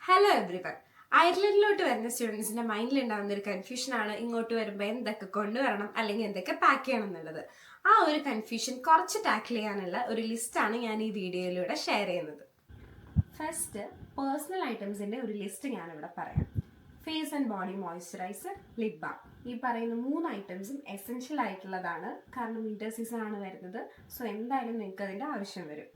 Hello everyone. അയർലൻഡിലോട്ട് വരുന്ന സ്റ്റുഡൻസിന്റെ മൈൻഡിൽ ഉണ്ടാകുന്ന ഒരു കൺഫ്യൂഷനാണ് ഇങ്ങോട്ട് വരുമ്പോൾ എന്തൊക്കെ കൊണ്ടുവരണം അല്ലെങ്കിൽ എന്തൊക്കെ പാക്ക് ചെയ്യണം എന്നുള്ളത്. ആ ഒരു കൺഫ്യൂഷൻ കുറച്ച് ടാക്കിൾ ചെയ്യാനുള്ള ഒരു ലിസ്റ്റാണ് ഞാൻ ഈ വീഡിയോയിലൂടെ ഷെയർ ചെയ്യുന്നത്. ഫസ്റ്റ്, പേഴ്സണൽ ഐറ്റംസിന്റെ ഒരു ലിസ്റ്റ് ഞാനിവിടെ പറയാം. Face and body moisturiser, lip balm. ഈ പറയുന്ന 3 ഐറ്റംസും എസെൻഷ്യൽ ആയിട്ടുള്ളതാണ്. കാരണം വിന്റർ സീസൺ ആണ് വരുന്നത്. സോ എന്തായാലും നിങ്ങൾക്ക് അതിന്റെ ആവശ്യം വരും.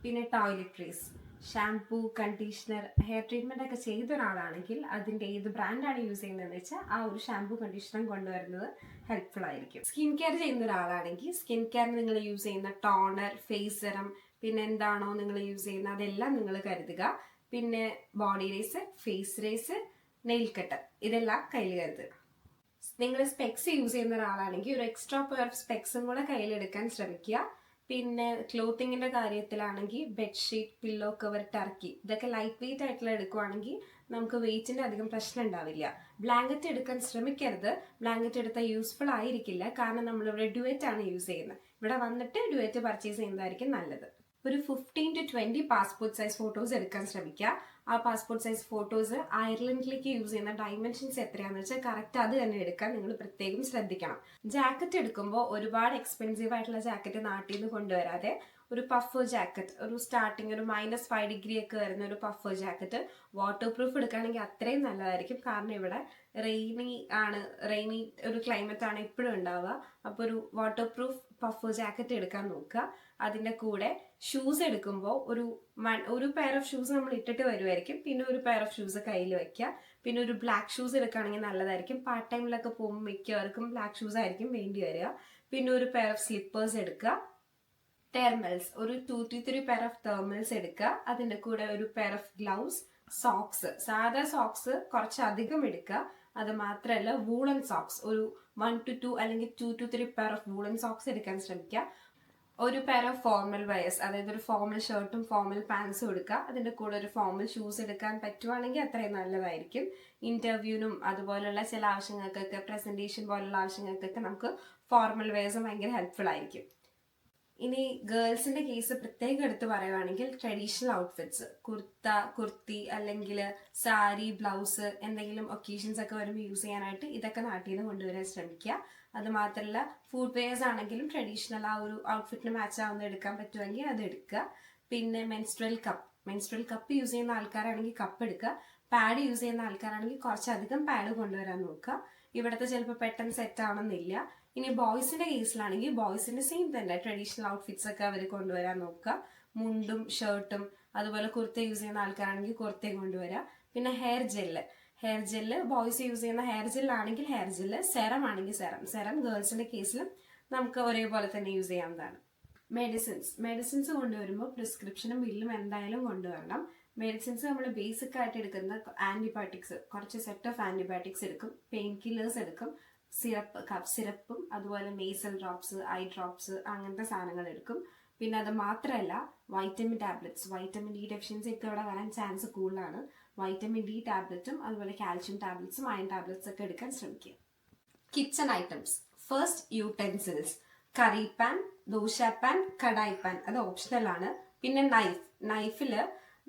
പിന്നെ ടോയ്ലറ്റ്രീസ്, ഷാംപൂ, കണ്ടീഷണർ, ഹെയർ ട്രീറ്റ്മെന്റ് ഒക്കെ ചെയ്ത ഒരാളാണെങ്കിൽ അതിന്റെ ഏത് ബ്രാൻഡാണ് യൂസ് ചെയ്യുന്നതെന്ന് വെച്ചാൽ ആ ഒരു ഷാംപൂ കണ്ടീഷണറും കൊണ്ടുവരുന്നത് ഹെൽപ്ഫുൾ ആയിരിക്കും. സ്കിൻ കെയർ ചെയ്യുന്ന ഒരാളാണെങ്കിൽ സ്കിൻ കെയറിന് നിങ്ങൾ യൂസ് ചെയ്യുന്ന ടോണർ, ഫേസ് സെറം, പിന്നെ എന്താണോ നിങ്ങൾ യൂസ് ചെയ്യുന്നത് അതെല്ലാം നിങ്ങൾ കരുതുക. പിന്നെ body razor, face razor, nail cutter, ഇതെല്ലാം കയ്യിൽ കരുതുക. നിങ്ങൾ സ്പെക്സ് യൂസ് ചെയ്യുന്ന ഒരാളാണെങ്കിൽ ഒരു എക്സ്ട്രാ പെയർ ഓഫ് സ്പെക്സും കൂടെ കയ്യിലെടുക്കാൻ ശ്രമിക്കുക. പിന്നെ ക്ലോത്തിങ്ങിന്റെ കാര്യത്തിലാണെങ്കിൽ ബെഡ്ഷീറ്റ്, പില്ലോ കവർ, ടർക്കി, ഇതൊക്കെ ലൈറ്റ് വെയിറ്റ് ആയിട്ടുള്ള എടുക്കുവാണെങ്കിൽ നമുക്ക് വെയിറ്റിന്റെ അധികം പ്രശ്നം ഉണ്ടാവില്ല. ബ്ലാങ്കറ്റ് എടുക്കാൻ ശ്രമിക്കരുത്. ബ്ലാങ്കറ്റ് എടുത്താൽ യൂസ്ഫുൾ ആയിരിക്കില്ല. കാരണം നമ്മളിവിടെ ഡ്യുവറ്റ് ആണ് യൂസ് ചെയ്യുന്നത്. ഇവിടെ വന്നിട്ട് ഡ്യുവറ്റ് പർച്ചേസ് ചെയ്യുന്നതായിരിക്കും നല്ലത്. ഒരു 15 to 20 പാസ്പോർട്ട് സൈസ് ഫോട്ടോസ് എടുക്കാൻ ശ്രമിക്കുക. ആ പാസ്പോർട്ട് സൈസ് ഫോട്ടോസ് അയർലൻഡിലേക്ക് യൂസ് ചെയ്യുന്ന ഡയമെൻഷൻസ് എത്രയാണെന്ന് വെച്ചാൽ കറക്റ്റ് അത് തന്നെ എടുക്കാൻ നിങ്ങൾ പ്രത്യേകം ശ്രദ്ധിക്കണം. ജാക്കറ്റ് എടുക്കുമ്പോൾ ഒരുപാട് എക്സ്പെൻസീവ് ആയിട്ടുള്ള ജാക്കറ്റ് നാട്ടിൽ നിന്ന് കൊണ്ടുവരാതെ ഒരു പഫർ ജാക്കറ്റ്, ഒരു സ്റ്റാർട്ടിങ് ഒരു -5 ഒക്കെ വരുന്ന ഒരു പഫർ ജാക്കറ്റ് വാട്ടർ പ്രൂഫ് എടുക്കുകയാണെങ്കിൽ അത്രയും നല്ലതായിരിക്കും. കാരണം ഇവിടെ റെയിനി ഒരു ക്ലൈമറ്റ് ആണ് എപ്പോഴും ഉണ്ടാവുക. അപ്പോൾ ഒരു വാട്ടർ പ്രൂഫ് പഫർ ജാക്കറ്റ് എടുക്കാൻ നോക്കുക. അതിന്റെ കൂടെ ഷൂസ് എടുക്കുമ്പോൾ ഒരു പെയർ ഓഫ് ഷൂസ് നമ്മൾ ഇട്ടിട്ട് വരുമായിരിക്കും. പിന്നെ ഒരു പെയർ ഓഫ് ഷൂസ് കയ്യിൽ വെക്കുക. പിന്നെ ഒരു ബ്ലാക്ക് ഷൂസ് എടുക്കുകയാണെങ്കിൽ നല്ലതായിരിക്കും. പാർട്ട് ടൈമിലൊക്കെ പോകുമ്പോൾ മിക്കവർക്കും ബ്ലാക്ക് ഷൂസ് ആയിരിക്കും വേണ്ടി വരിക. പിന്നെ ഒരു പെയർ ഓഫ് സ്ലിപ്പേഴ്സ് എടുക്കുക. തെർമൽസ്, ഒരു 2 to 3 പെയർ ഓഫ് തെർമൽസ് എടുക്കുക. അതിന്റെ കൂടെ ഒരു പെയർ ഓഫ് ഗ്ലൗസ്, സോക്സ്, സാധാ സോക്സ് കുറച്ചധികം എടുക്കുക. അത് മാത്രമല്ല വൂളൻ സോക്സ് ഒരു 1 to 2 അല്ലെങ്കിൽ 2 to 3 pair of woollen socks എടുക്കാൻ ശ്രമിക്കുക. ഒരു പെയർ ഓഫ് ഫോർമൽ വയേഴ്സ്, അതായത് ഒരു ഫോർമൽ ഷർട്ടും ഫോർമൽ പാൻസും എടുക്കുക. അതിന്റെ കൂടെ ഒരു ഫോർമൽ ഷൂസ് എടുക്കാൻ പറ്റുവാണെങ്കിൽ അത്രയും നല്ലതായിരിക്കും. ഇന്റർവ്യൂവിനും അതുപോലുള്ള ചില ആവശ്യങ്ങൾക്കൊക്കെ, പ്രസന്റേഷൻ പോലുള്ള ആവശ്യങ്ങൾക്കൊക്കെ നമുക്ക് ഫോർമൽ വെയേഴ്സും ഭയങ്കര ഹെൽപ്ഫുൾ ആയിരിക്കും. ഇനി ഗേൾസിന്റെ കേസ് പ്രത്യേകം എടുത്ത് പറയുവാണെങ്കിൽ ട്രഡീഷണൽ ഔട്ട്ഫിറ്റ്സ്, കുർത്തി അല്ലെങ്കിൽ സാരി, ബ്ലൗസ്, എന്തെങ്കിലും ഒക്കേഷൻസ് ഒക്കെ വരുമ്പോൾ യൂസ് ചെയ്യാനായിട്ട് ഇതൊക്കെ നാട്ടിൽ നിന്ന് കൊണ്ടുവരാൻ ശ്രമിക്കുക. അത് മാത്രമല്ല ഫുഡ് വെയേഴ്സ് ആണെങ്കിലും ട്രഡീഷണൽ ആ ഒരു ഔട്ട്ഫിറ്റിന് മാച്ച് ആവുന്ന എടുക്കാൻ പറ്റുമെങ്കിൽ അത് എടുക്കുക. പിന്നെ മെൻസ്ട്രൽ കപ്പ് യൂസ് ചെയ്യുന്ന ആൾക്കാരാണെങ്കിൽ കപ്പ് എടുക്കുക. പാഡ് യൂസ് ചെയ്യുന്ന ആൾക്കാരാണെങ്കിൽ കുറച്ചധികം പാഡ് കൊണ്ടുവരാൻ നോക്കുക. ഇവിടുത്തെ ചിലപ്പോൾ പെട്ടെന്ന് സെറ്റ് ആവണമെന്നില്ല. ഇനി ബോയ്സിന്റെ കേസിലാണെങ്കിൽ ബോയ്സിന്റെ സെയിം തന്നെ ട്രഡീഷണൽ ഔട്ട്ഫിറ്റ്സ് ഒക്കെ അവർ കൊണ്ടുവരാൻ നോക്കുക. മുണ്ടും ഷർട്ടും അതുപോലെ കുർത്ത യൂസ് ചെയ്യുന്ന ആൾക്കാരാണെങ്കിൽ കുർത്തയും കൊണ്ടുവരിക. പിന്നെ ഹെയർ ജെല്ല് ബോയ്സ് യൂസ് ചെയ്യുന്ന ഹെയർ ജെല്ലാണെങ്കിൽ ഹെയർ ജെല്ല്, സെറം ആണെങ്കിൽ സെറം ഗേൾസിന്റെ കേസിലും നമുക്ക് ഒരേപോലെ തന്നെ യൂസ് ചെയ്യാവുന്നതാണ്. മെഡിസിൻസ് കൊണ്ടുവരുമ്പോൾ പ്രിസ്ക്രിപ്ഷനും ബില്ലും എന്തായാലും കൊണ്ടുവരണം. മെഡിസിൻസ് നമ്മൾ ബേസിക് ആയിട്ട് എടുക്കുന്ന ആന്റിബയോട്ടിക്സ്, കുറച്ച് സെറ്റ് ഓഫ് ആന്റിബയോട്ടിക്സ് എടുക്കും. പെയിൻ കില്ലേഴ്സ് എടുക്കും. കഫ് സിറപ്പും അതുപോലെ നേസൽ ഡ്രോപ്സ്, ഐ ഡ്രോപ്സ്, അങ്ങനത്തെ സാധനങ്ങൾ എടുക്കും. പിന്നെ അത് മാത്രമല്ല vitamin tablets, vitamin D deficiency ഒക്കെ ഇവിടെ വരാൻ ചാൻസ് കൂടുതലാണ്. വൈറ്റമിൻ ഡി ടാബ്ലറ്റും അതുപോലെ കാൽഷ്യം ടാബ്ലറ്റ്സും അയൺ ടാബ്ലറ്റ്സ് ഒക്കെ എടുക്കാൻ ശ്രമിക്കുക. Kitchen items, first utensils, curry pan, dosa pan, kadai pan, അത് ഓപ്ഷണൽ ആണ്. പിന്നെ നൈഫില്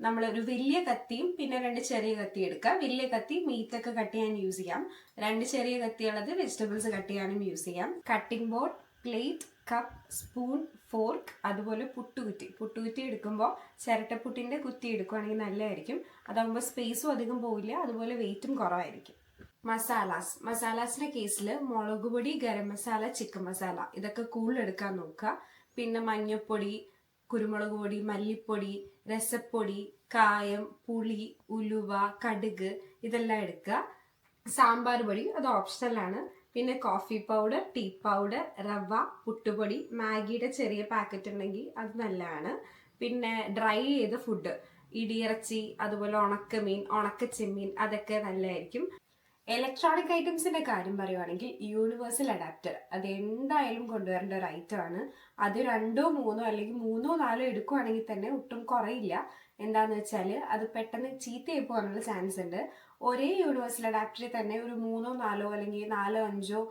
നമ്മൾ ഒരു വലിയ കത്തിയും പിന്നെ 2 ചെറിയ കത്തി എടുക്കുക. വലിയ കത്തി മീറ്റ് ഒക്കെ കട്ട് ചെയ്യാൻ യൂസ് ചെയ്യാം. 2 ചെറിയ കത്തിയുള്ളത് വെജിറ്റബിൾസ് കട്ട് ചെയ്യാനും യൂസ് ചെയ്യാം. Cutting board, plate, cup, spoon, fork, അതുപോലെ പുട്ടുകുറ്റി എടുക്കുമ്പോൾ ചിരട്ടപ്പുട്ടിന്റെ കുറ്റി എടുക്കുകയാണെങ്കിൽ നല്ലതായിരിക്കും. അതാകുമ്പോൾ സ്പേസും അധികം പോവില്ല, അതുപോലെ വെയിറ്റും കുറവായിരിക്കും. മസാലാസിന്റെ കേസിൽ മുളക് പൊടി, ഗരം മസാല, ചിക്കൻ മസാല, ഇതൊക്കെ കൂടുതൽ എടുക്കാൻ നോക്കുക. പിന്നെ മഞ്ഞൾപ്പൊടി, കുരുമുളക് പൊടി, മല്ലിപ്പൊടി, രസപ്പൊടി, കായം, പുളി, ഉലുവ, കടുക്, ഇതെല്ലാം എടുക്കുക. സാമ്പാർ പൊടി അത് ഓപ്ഷണലാണ്. പിന്നെ കോഫി പൗഡർ, ടീ പൗഡർ, റവ, പുട്ടുപൊടി, മാഗിയുടെ ചെറിയ പാക്കറ്റ് ഉണ്ടെങ്കിൽ അത് നല്ലതാണ്. പിന്നെ ഡ്രൈ ചെയ്ത ഫുഡ്, ഇടിയിറച്ചി, അതുപോലെ ഉണക്കമീൻ, ഉണക്കച്ചെമ്മീൻ, അതൊക്കെ നല്ലതായിരിക്കും. ഇലക്ട്രോണിക് ഐറ്റംസിന്റെ കാര്യം പറയുവാണെങ്കിൽ യൂണിവേഴ്സൽ അഡാപ്റ്റർ അത് എന്തായാലും കൊണ്ടുവരേണ്ട ഒരു ഐറ്റം ആണ്. അത് 2 3 അല്ലെങ്കിൽ 3 4 എടുക്കുവാണെങ്കിൽ തന്നെ ഒട്ടും കുറയില്ല. എന്താന്ന് വെച്ചാൽ അത് പെട്ടെന്ന് ചീത്തയായി പോകാനുള്ള ചാൻസ് ഉണ്ട്. ഒരേ യൂണിവേഴ്സൽ അഡാപ്റ്ററിൽ തന്നെ ഒരു 3 4 അല്ലെങ്കിൽ 4 5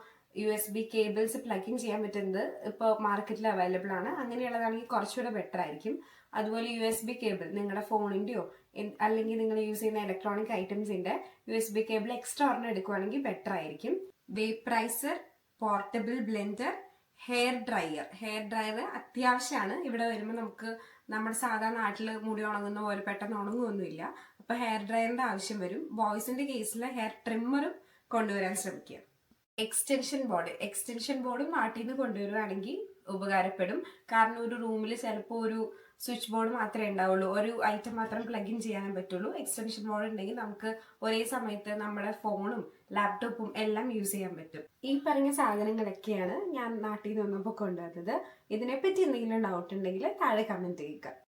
USB കേബിൾസ് പ്ലഗ് ഇൻ ചെയ്യാൻ പറ്റുന്നത് ഇപ്പോൾ മാർക്കറ്റിൽ അവൈലബിൾ ആണ്. അങ്ങനെയുള്ളതാണെങ്കിൽ കുറച്ചുകൂടെ ബെറ്റർ ആയിരിക്കും. അതുപോലെ USB കേബിൾ നിങ്ങളുടെ ഫോണിൻ്റെയോ അല്ലെങ്കിൽ നിങ്ങൾ യൂസ് ചെയ്യുന്ന ഇലക്ട്രോണിക് ഐറ്റംസിൻ്റെ USB കേബിൾ എക്സ്ട്രാ ഒരെണ്ണം എടുക്കുവാണെങ്കിൽ ബെറ്റർ ആയിരിക്കും. Vaporiser, portable blender, hair dryer അത്യാവശ്യമാണ്. ഇവിടെ വരുമ്പോൾ നമുക്ക് നമ്മുടെ സാധാരണ നാട്ടിൽ മുടി ഉണങ്ങുന്ന പോലെ പെട്ടെന്ന് ഉണങ്ങുമൊന്നുമില്ല. അപ്പോൾ ഹെയർ ഡ്രയറിൻ്റെ ആവശ്യം വരും. ബോയ്സിൻ്റെ കേസിൽ ഹെയർ ട്രിമ്മറും കൊണ്ടുവരാൻ ശ്രമിക്കുക. എക്സ്റ്റൻഷൻ ബോർഡും നാട്ടിൽ നിന്ന് കൊണ്ടുവരുവാണെങ്കിൽ ഉപകാരപ്പെടും. കാരണം ഒരു റൂമിൽ ചിലപ്പോൾ ഒരു സ്വിച്ച് ബോർഡ് മാത്രമേ ഉണ്ടാവുള്ളൂ, ഒരു ഐറ്റം മാത്രം പ്ലഗ് ഇൻ ചെയ്യാനേ പറ്റുള്ളൂ. എക്സ്റ്റൻഷൻ ബോർഡ് ഉണ്ടെങ്കിൽ നമുക്ക് ഒരേ സമയത്ത് നമ്മുടെ ഫോണും ലാപ്ടോപ്പും എല്ലാം യൂസ് ചെയ്യാൻ പറ്റും. ഈ പറഞ്ഞ സാധനങ്ങളൊക്കെയാണ് ഞാൻ നാട്ടിൽ നിന്ന് വന്നപ്പോൾ കൊണ്ടുവന്നത്. ഇതിനെപ്പറ്റി എന്തെങ്കിലും ഡൗട്ട് ഉണ്ടെങ്കിൽ താഴെ കമൻറ്റ് ചെയ്യുക.